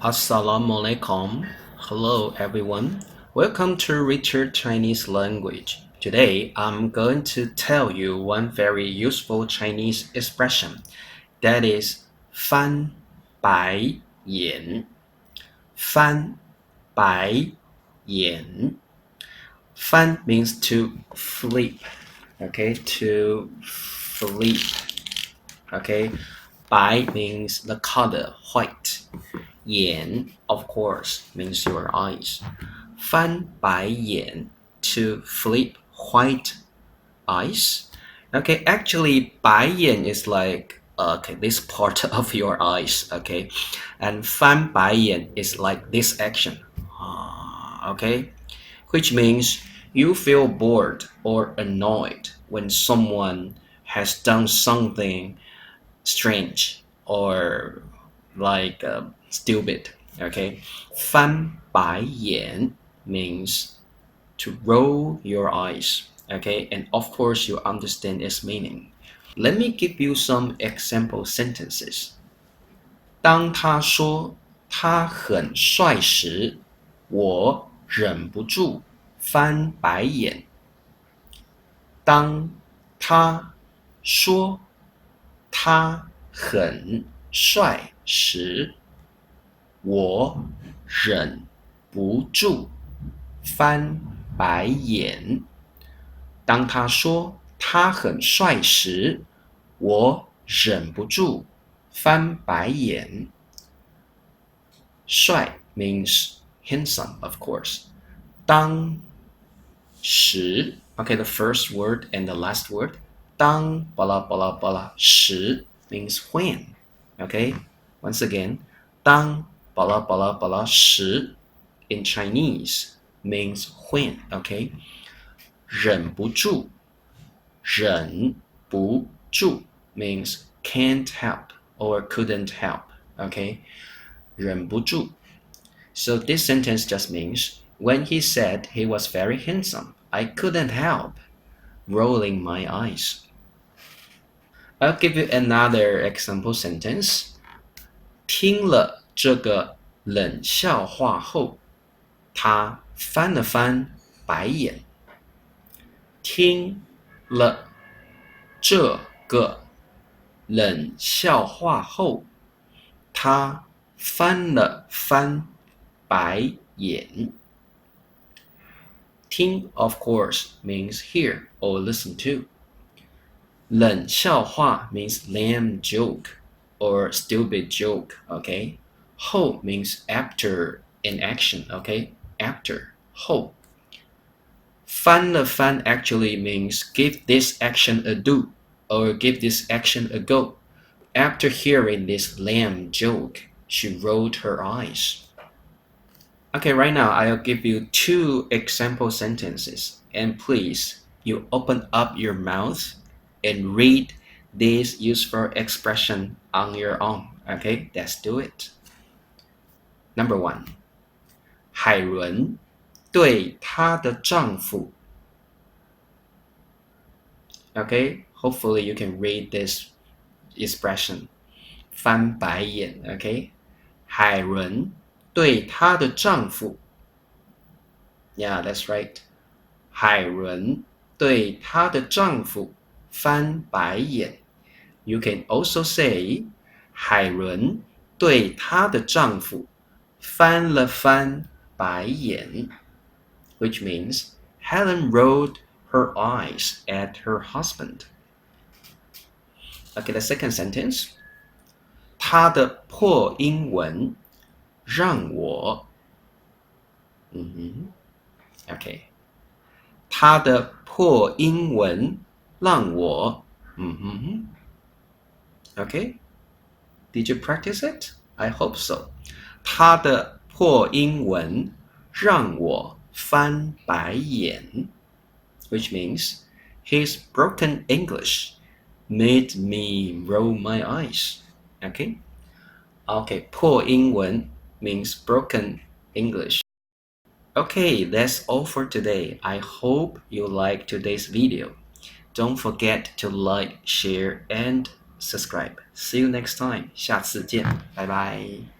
Assalamualaikum. Hello everyone. Welcome to Richard Chinese language. Today I'm going to tell you one very useful Chinese expression. That is 翻白眼. 翻白眼. 翻 means to flip. Okay, to flip. Okay, 白 means the color, white. 眼 of course means your eyes. 翻白眼 to flip white eyes. Okay, actually 白眼 is like this part of your eyes. Okay, and 翻白眼 is like this action. Okay, which means you feel bored or annoyed when someone has done something strange or like stupid. Okay, 翻白眼 means to roll your eyes. Okay, and of course you understand its meaning. Let me give you some example sentences. 当他说他很帅时，我忍不住翻白眼。当他说他很帅时，我忍不住翻白眼。当他说他很帅时，我忍不住翻白眼。帅 means handsome, of course. 当时 okay, the first word and the last word. 当 blah blah blah 时 means when. Okay, once again, 当 blah blah blah 时 in Chinese means when. Okay, 忍不住 忍不住 means can't help or couldn't help. Okay, 忍不住. So this sentence just means when he said he was very handsome, I couldn't help rolling my eyes. I'll give you another example sentence. 听了这个冷笑话后，他翻了翻白眼。听了这个冷笑话后，他翻了翻白眼。听 of course means hear or listen to. 冷笑话 means lame joke or stupid joke. Okay, 后 means after in action. Okay, after 后。翻了翻 actually means give this action a do or give this action a go. After hearing this lame joke, she rolled her eyes. Okay, right now I'll give you 2 example sentences, and please, you open up your mouth and read this useful expression on your own. Okay, let's do it. Number 1. 海伦对她的丈夫 Okay, hopefully you can read this expression. 翻白眼 Okay, 海伦对她的丈夫 Yeah, that's right. 海伦对她的丈夫翻白眼 You can also say 海伦对她的丈夫翻了翻白眼 which means Helen rolled her eyes at her husband. Okay, the second sentence. 她的破英文让我Okay. 她的破英文让我Okay. Did you practice it? I hope so. 她的破英文让我翻白眼 which means his broken English made me roll my eyes. Okay? Okay, 破英文 means broken English. Okay, that's all for today. I hope you liked today's video. Don't forget to like, share, and subscribe. See you next time. 下次见，拜拜。